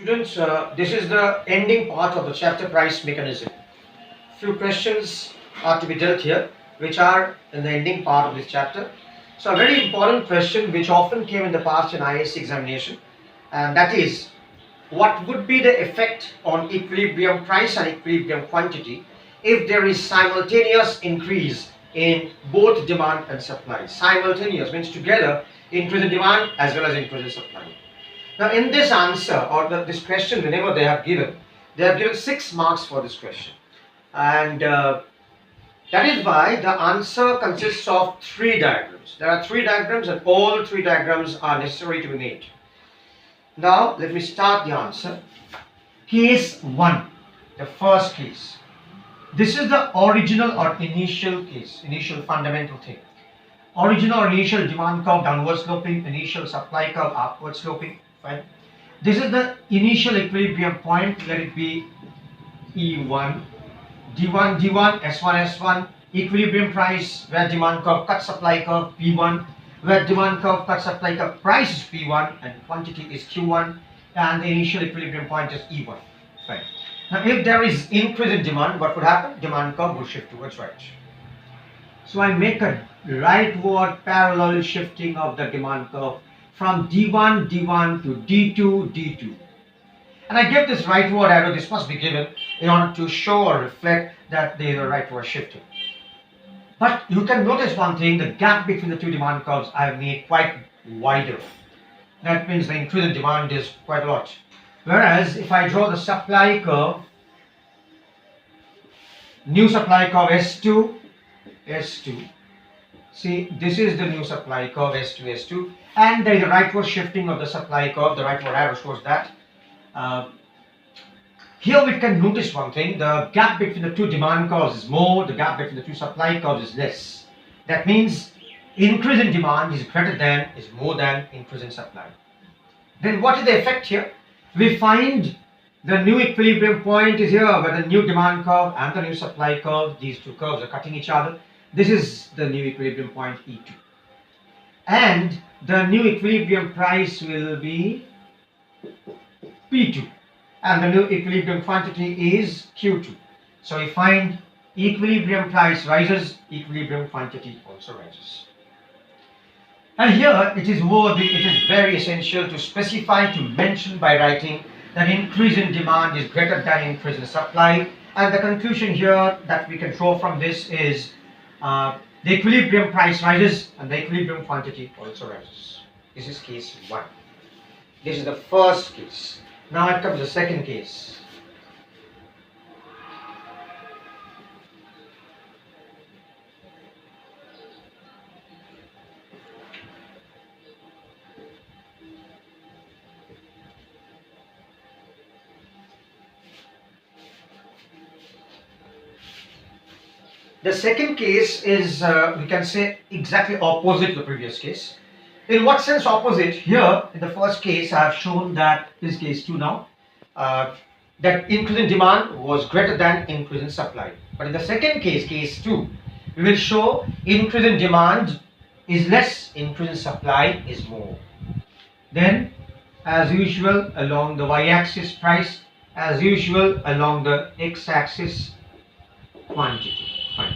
Students, this is the ending part of the chapter price mechanism. Few questions are to be dealt here, which are in the ending part of this chapter. So a very important question which often came in the past in IAS examination, and that is, what would be the effect on equilibrium price and equilibrium quantity if there is simultaneous increase in both demand and supply? Simultaneous means together increase in demand as well as increase in supply. Now in this answer or this question, whenever they have given 6 marks for this question, and that is why the answer consists of 3 diagrams. There are 3 diagrams and all 3 diagrams are necessary to be made. Now let me start the answer. Case 1, the first case. This is the original or initial case, initial fundamental thing. Original or initial demand curve downward sloping, initial supply curve upward sloping. Fine. This is the initial equilibrium point. Let it be E1, D1, D1, S1, S1. Equilibrium price where demand curve cuts supply curve P1, where demand curve cuts supply curve price is P1 and quantity is Q1, and the initial equilibrium point is E1. Fine. Now if there is increase in demand, what would happen? Demand curve will shift towards right. So I make a rightward parallel shifting of the demand curve from D1, D1 to D2, D2. And I give this rightward arrow, this must be given in order to show or reflect that there is a rightward shifting. But you can notice one thing, the gap between the 2 demand curves I have made quite wider. That means the increase in demand is quite a lot. Whereas if I draw the supply curve, new supply curve S2, S2. See, this is the new supply curve S2, S2, and there is a rightward shifting of the supply curve. The rightward arrow shows that. Here we can notice one thing, the gap between the 2 demand curves is more, the gap between the 2 supply curves is less. That means increase in demand is greater than, is more than increase in supply. Then what is the effect here? We find the new equilibrium point is here where the new demand curve and the new supply curve, these 2 curves are cutting each other. This is the new equilibrium point E2. And the new equilibrium price will be P2. And the new equilibrium quantity is Q2. So we find equilibrium price rises, equilibrium quantity also rises. And here it is very essential to specify, to mention by writing that increase in demand is greater than increase in supply. And the conclusion here that we can draw from this is the equilibrium price rises and the equilibrium quantity also rises. This is case 1. This is the first case. Now it comes the second case. The second case is, we can say, exactly opposite to the previous case. In what sense opposite? Here, in the first case, I have shown that, this is case 2 now, that increase in demand was greater than increase in supply. But in the second case, case 2, we will show increase in demand is less, increase in supply is more. Then, as usual, along the y-axis price, as usual, along the x-axis quantity. Fine.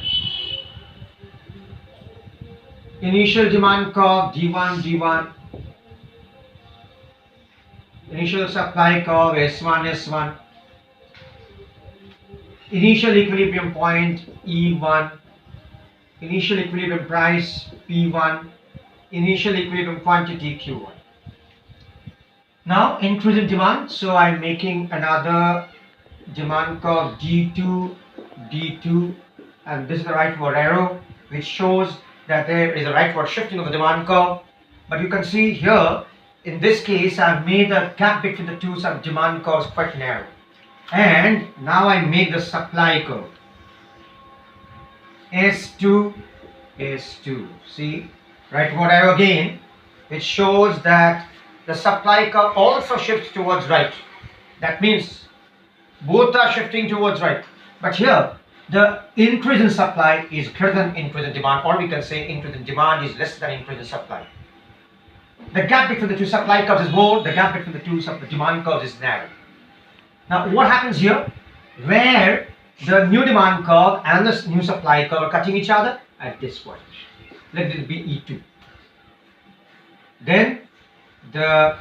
Initial demand curve D1, D1. Initial supply curve S1, S1. Initial equilibrium point E1. Initial equilibrium price P1. Initial equilibrium quantity Q1. Now increase in demand, so I'm making another demand curve D2, D2. And this is the rightward arrow which shows that there is a rightward shifting of the demand curve. But you can see here, in this case, I've made the gap between the 2 demand curves quite narrow. And now I make the supply curve. S2, S2. See, rightward arrow again, which shows that the supply curve also shifts towards right. That means both are shifting towards right. But here, the increase in supply is greater than increase in demand, or we can say increase in demand is less than increase in supply. The gap between the two supply curves is more, the gap between the two demand curves is narrow. Now what happens here? Where the new demand curve and the new supply curve are cutting each other at this point. Let it be E2. Then the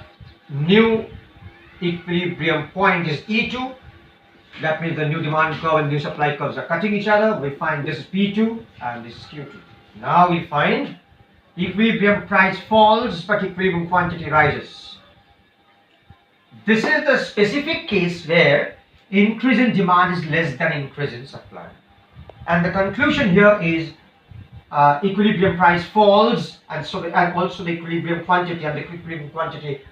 new equilibrium point is E2. That means the new demand curve and new supply curves are cutting each other. We find this is P2 and this is Q2. Now we find equilibrium price falls but equilibrium quantity rises. This is the specific case where increase in demand is less than increase in supply. And the conclusion here is equilibrium price falls and also the equilibrium quantity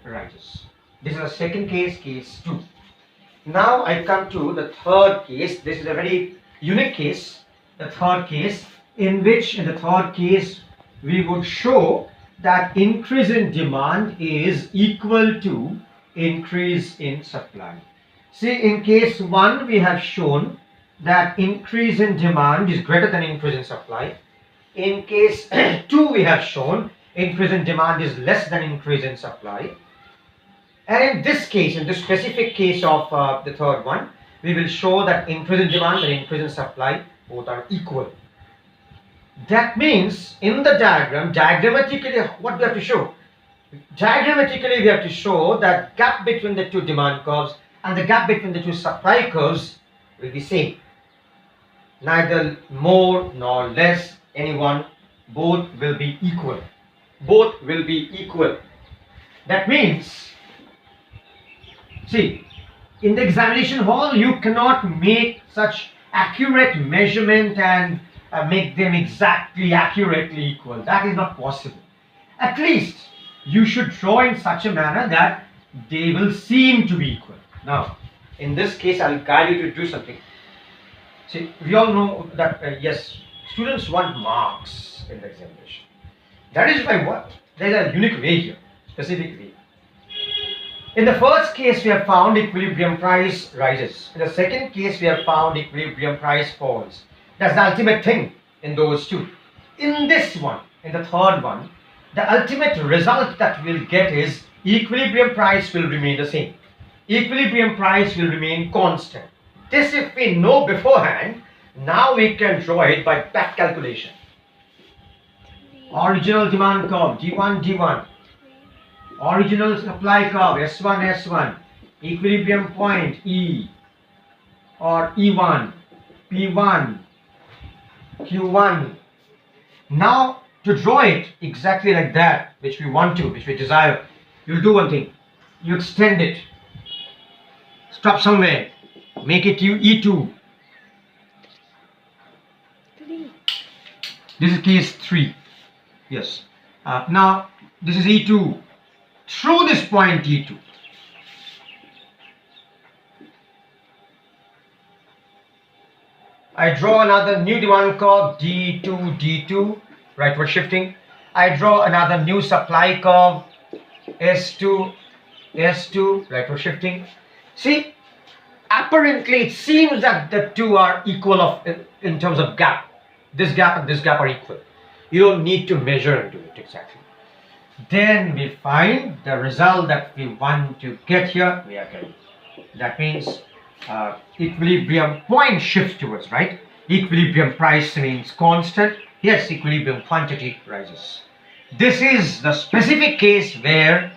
rises. This is the second case, case 2. Now I come to the third case. This is a very unique case, the third case, in the third case we would show that increase in demand is equal to increase in supply. See, in case 1 we have shown that increase in demand is greater than increase in supply. In case 2 we have shown increase in demand is less than increase in supply. And in this case, in this specific case of the third one, we will show that increase in demand and increase in supply both are equal. That means in the diagram, diagrammatically, what do we have to show? Diagrammatically, we have to show that gap between the two demand curves and the gap between the two supply curves will be same. Neither more nor less, any one, both will be equal. Both will be equal. That means, see, in the examination hall, you cannot make such accurate measurement and make them exactly accurately equal. That is not possible. At least you should draw in such a manner that they will seem to be equal. Now, in this case, I will guide you to do something. See, we all know that yes, students want marks in the examination. That is why what? There is a unique way here, specific way. In the first case, we have found equilibrium price rises. In the second case, we have found equilibrium price falls. That's the ultimate thing in those two. In this one, in the third one, the ultimate result that we'll get is equilibrium price will remain the same. Equilibrium price will remain constant. This if we know beforehand, now we can draw it by back calculation. Original demand curve, D1, D1. Original supply curve, S1, S1. Equilibrium point, E or E1, P1, Q1. Now to draw it exactly like that, which we want to, which we desire, you'll do one thing. You extend it. Stop somewhere. Make it E2. This is case 3. Yes. Now this is E2. Through this point E2. I draw another new demand curve D2, D2, rightward shifting. I draw another new supply curve S2, S2, rightward shifting. See, apparently it seems that the two are equal in terms of gap. This gap and this gap are equal. You don't need to measure and do it exactly. Then we find the result that we want to get here, we are getting. That means equilibrium point shifts towards right. Equilibrium price remains constant. Yes, equilibrium quantity rises. This is the specific case where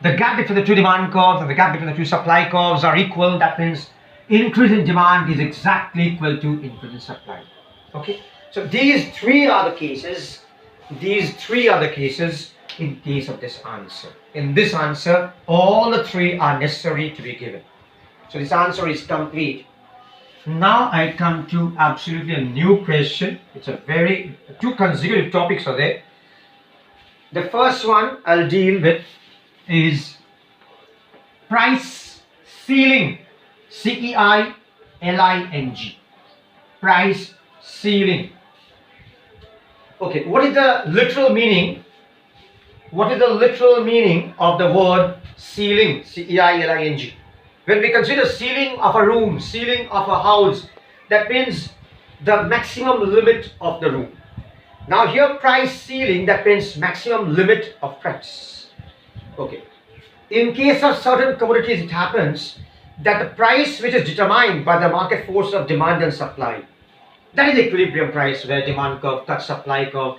the gap between the two demand curves and the gap between the two supply curves are equal. That means increase in demand is exactly equal to increase in supply. Okay, so these three are the cases. These three are the cases in case of this answer. In this answer, all the three are necessary to be given. So this answer is complete. Now I come to absolutely a new question. It's a two consecutive topics are there. The first one I'll deal with is price ceiling. C-E-I-L-I-N-G. Price ceiling. Okay, what is the literal meaning? What is the literal meaning of the word ceiling? C-E-I-L-I-N-G. When we consider ceiling of a room, ceiling of a house, that means the maximum limit of the room. Now here price ceiling, that means maximum limit of price. Okay. In case of certain commodities, it happens that the price which is determined by the market force of demand and supply, that is equilibrium price, where demand curve cuts supply curve,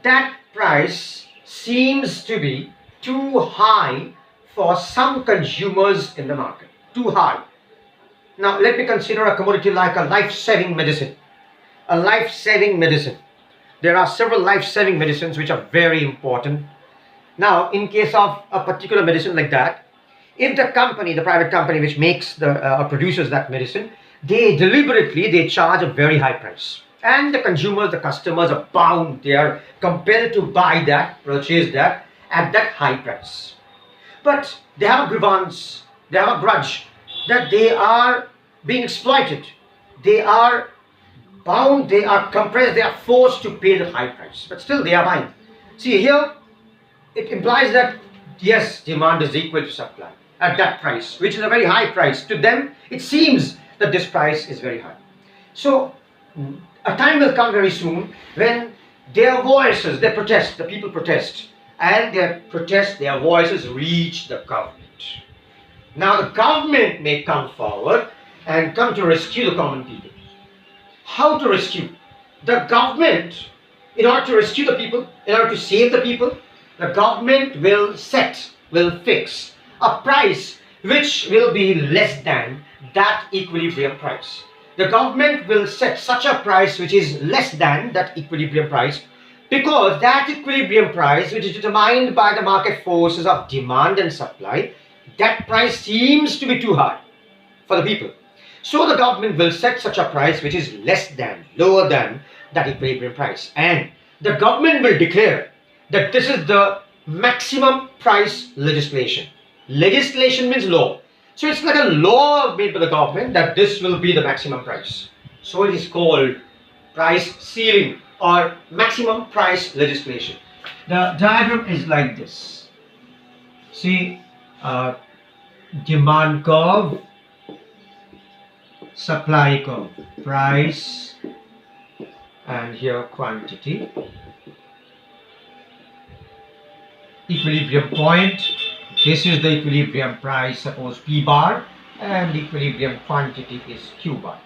that price seems to be too high for some consumers in the market. Too high. Now let me consider a commodity like a life-saving medicine. A life-saving medicine. There are several life-saving medicines which are very important. Now, in case of a particular medicine like that, if the company, the private company which makes the or produces that medicine, they deliberately charge a very high price, and the consumers, the customers are bound, they are compelled to buy that, purchase that at that high price. But they have a grievance, they have a grudge that they are being exploited. They are bound, they are compressed, they are forced to pay the high price, but still they are buying. See here, it implies that yes, demand is equal to supply at that price, which is a very high price. To them, it seems that this price is very high. So a time will come very soon when their voices, they protest, the people protest, and their protest, their voices reach the government. Now the government may come forward and come to rescue the common people. How to rescue? The government, in order to rescue the people, in order to save the people, the government will fix a price which will be less than that equilibrium price. The government will set such a price which is less than that equilibrium price, because that equilibrium price, which is determined by the market forces of demand and supply, that price seems to be too high for the people. So the government will set such a price which is less than, lower than that equilibrium price, and the government will declare that this is the maximum price legislation. Legislation means law. So it's like a law made by the government that this will be the maximum price. So it is called price ceiling or maximum price legislation. The diagram is like this. See, demand curve, supply curve, price, and here quantity. Equilibrium point, this is the equilibrium price, suppose P bar, and equilibrium quantity is Q bar.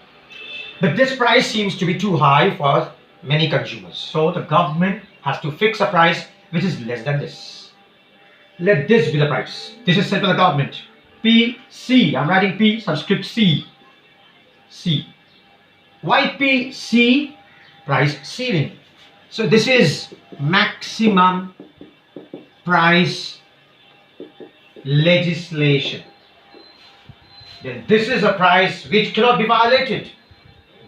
But this price seems to be too high for many consumers. So the government has to fix a price which is less than this. Let this be the price. This is set by the government. P, C, I'm writing P, subscript C. C. Why P, C? Price ceiling. So this is maximum price legislation. Then this is a price which cannot be violated.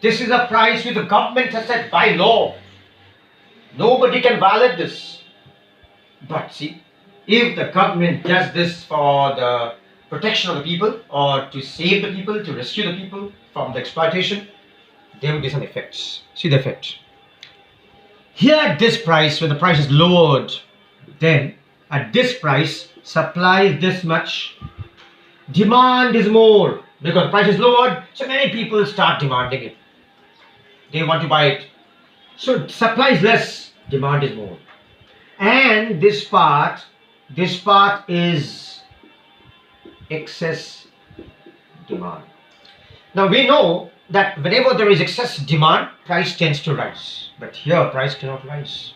This is a price which the government has set by law. Nobody can violate this. But see, if the government does this for the protection of the people, or to save the people, to rescue the people from the exploitation, there will be some effects. See the effect. Here at this price, when the price is lowered, then at this price, supply is this much, demand is more, because the price is lowered, so many people start demanding it. They want to buy it. So supply is less, demand is more. And this part is excess demand. Now we know that whenever there is excess demand, price tends to rise. But here price cannot rise.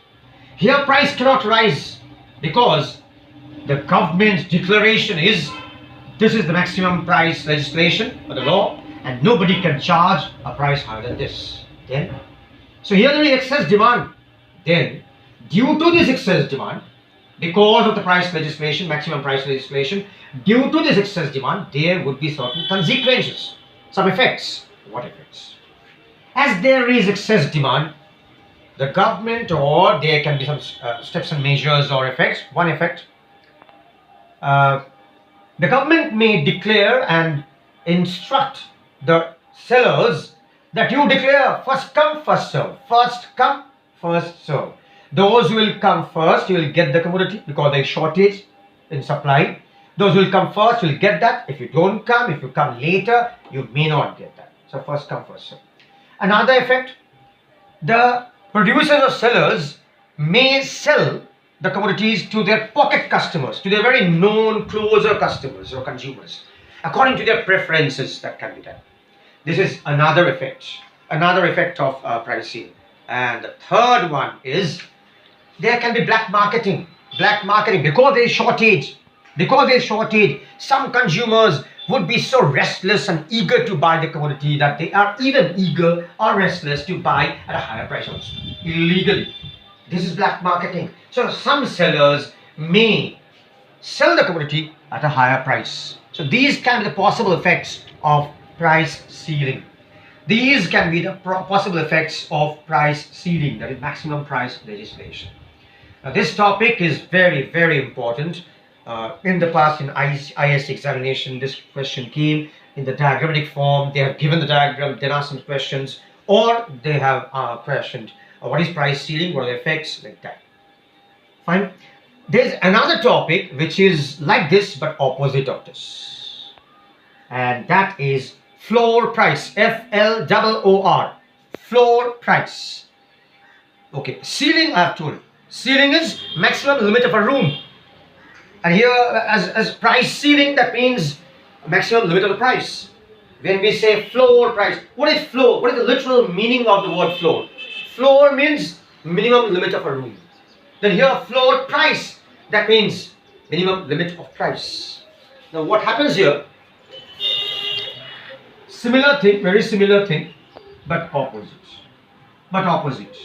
Here price cannot rise because the government's declaration is this is the maximum price legislation or the law, and nobody can charge a price higher than this. Then, so here there is excess demand. Then, due to this excess demand, because of the price legislation, maximum price legislation, due to this excess demand, there would be certain consequences, some effects. What effects? As there is excess demand, the government, or there can be some steps and measures or effects. One effect, the government may declare and instruct the sellers that you declare first come, first serve. First come, first serve. Those who will come first, you will get the commodity because there is shortage in supply. Those who will come first will get that. If you don't come, if you come later, you may not get that. So first come, first serve. Another effect, the Producers or sellers may sell the commodities to their pocket customers, to their very known closer customers or consumers, according to their preferences. That can be done. This is another effect of pricing. And the third one is there can be black marketing. Black marketing, because there is shortage. Because there is shortage, some consumers would be so restless and eager to buy the commodity that they are even eager or restless to buy at a higher price also, illegally. This is black marketing. So some sellers may sell the commodity at a higher price. So these can be the possible effects of price ceiling. These can be the possible effects of price ceiling, that is maximum price legislation. Now, this topic is very, very important. In the past, in IS examination, this question came in the diagrammatic form. They have given the diagram, then asked some questions, or they have questioned what is price ceiling, what are the effects, like that. Fine. There's another topic which is like this but opposite of this, and that is floor price. FLOOR, floor price. Okay, ceiling I have told. Ceiling is maximum limit of a room. And here, as price ceiling, that means maximum limit of the price. When we say floor price, what is floor? What is the literal meaning of the word floor? Floor means minimum limit of a room. Then here, floor price, that means minimum limit of price. Now, what happens here? Similar thing, very similar thing, but opposite. But opposite.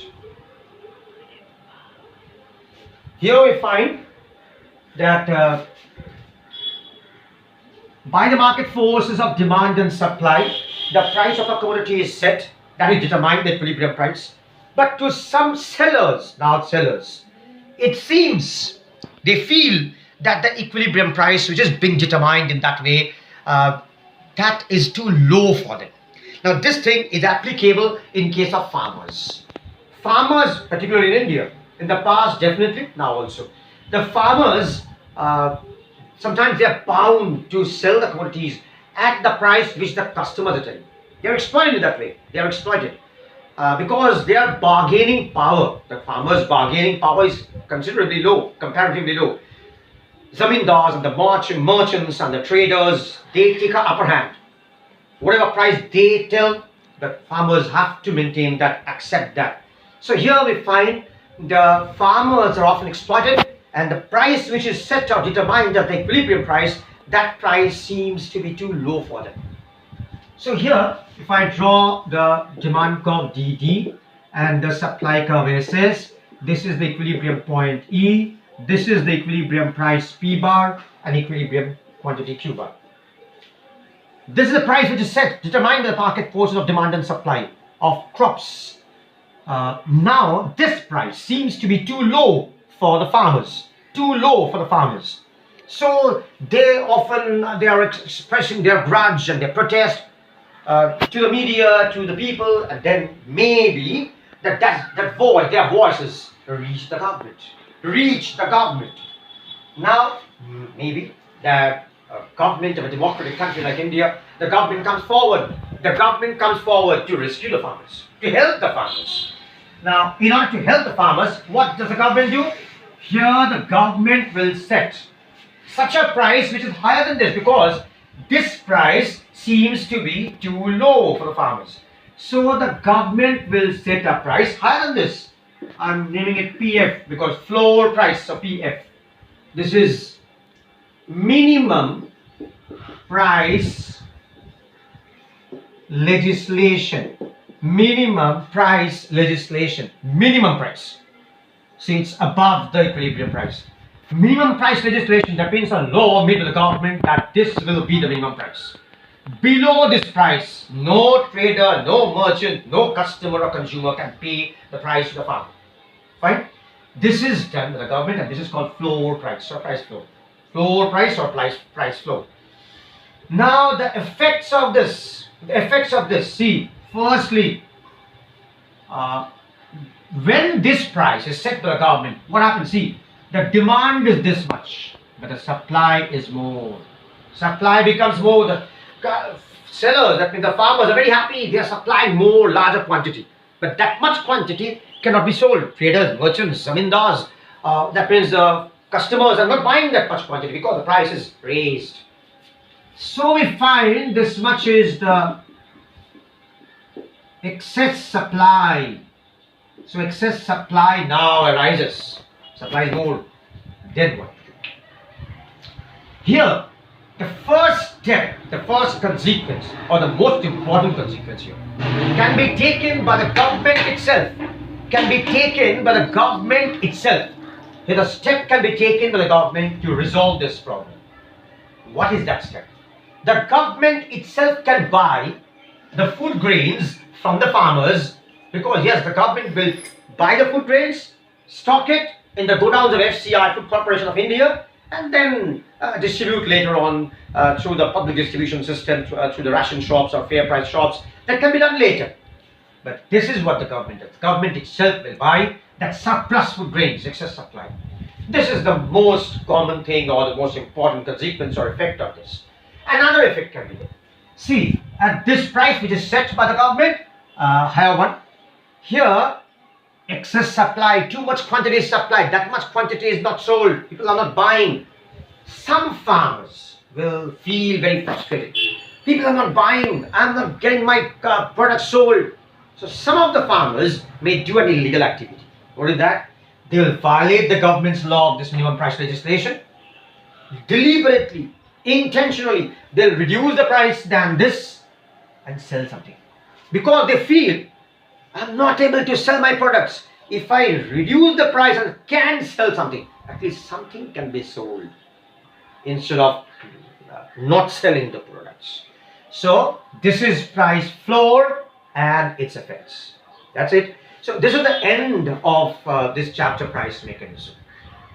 Here we find that by the market forces of demand and supply, the price of a commodity is set, that is determined, the equilibrium price. But to some sellers, it seems, they feel that the equilibrium price, which is being determined in that way, that is too low for them. Now this thing is applicable in case of farmers. Farmers, particularly in India, in the past definitely, now also. The farmers, sometimes they are bound to sell the commodities at the price which the customers are telling. They are exploited in that way. They are exploited because their bargaining power, the farmers' bargaining power is considerably low, comparatively low. Zamindars and the merchants and the traders, they take an upper hand. Whatever price they tell, the farmers have to maintain that, accept that. So here we find the farmers are often exploited, and the price which is set or determined as the equilibrium price, that price seems to be too low for them. So here, if I draw the demand curve DD and the supply curve SS, this is the equilibrium point E, this is the equilibrium price P bar, and equilibrium quantity Q bar. This is the price which is set, determined by the market forces of demand and supply of crops. Now, this price seems to be too low for the farmers, So they are expressing their grudge and their protest to the media, to the people, and then maybe their voices reach the government. Now, maybe the government of a democratic country like India, the government comes forward to rescue the farmers, to help the farmers. Now, in order to help the farmers, what does the government do? Here the government will set such a price which is higher than this, because this price seems to be too low for the farmers. So the government will set a price higher than this. I'm naming it PF because floor price, so PF. This is minimum price legislation. Minimum price. See, it's above the equilibrium price. Minimum price legislation, that means a law made by the government that this will be the minimum price. Below this price, no trader, no merchant, no customer or consumer can pay the price to the farmer. Fine? This is done by the government, and this is called floor price or price floor. Floor price or price floor. Now the effects of this, see, firstly, when this price is set by the government, what happens? See, the demand is this much, but the supply is more. Supply becomes more. The sellers, that means the farmers, are very happy. They are supplying more, larger quantity. But that much quantity cannot be sold. Traders, merchants, zamindars, that means customers are not buying that much quantity because the price is raised. So we find this much is the excess supply. So excess supply now arises. Supply is more. Then what? Here, the first step, the first consequence, or the most important consequence here, can be taken by the government itself. Can be taken by the government itself. Here, the step can be taken by the government to resolve this problem. What is that step? The government itself can buy the food grains from the farmers, because yes, the government will buy the food grains, stock it in the godowns of FCI, Food Corporation of India, and then distribute later on through the public distribution system, through the ration shops or fair price shops. That can be done later. But this is what the government does. The government itself will buy that surplus food grains, excess supply. This is the most common thing or the most important consequence or effect of this. Another effect can be there. See, at this price which is set by the government, higher one, here excess supply, too much quantity is supplied, that much quantity is not sold, people are not buying. Some farmers will feel very frustrated. People are not buying, I'm not getting my products sold. So some of the farmers may do an illegal activity. What is that? They will violate the government's law of this minimum price legislation. Deliberately, intentionally, they'll reduce the price than this and sell something. Because they feel, I'm not able to sell my products. If I reduce the price and can sell something, at least something can be sold instead of not selling the products. So this is price floor and its effects. That's it. So this is the end of this chapter, price mechanism.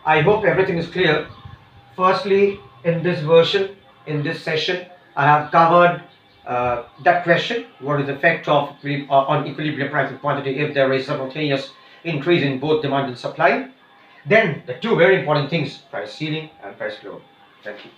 I hope everything is clear. Firstly, in this version, in this session, I have covered that question, what is the effect of on equilibrium price and quantity if there is simultaneous increase in both demand and supply. Then the two very important things, price ceiling and price floor. Thank you.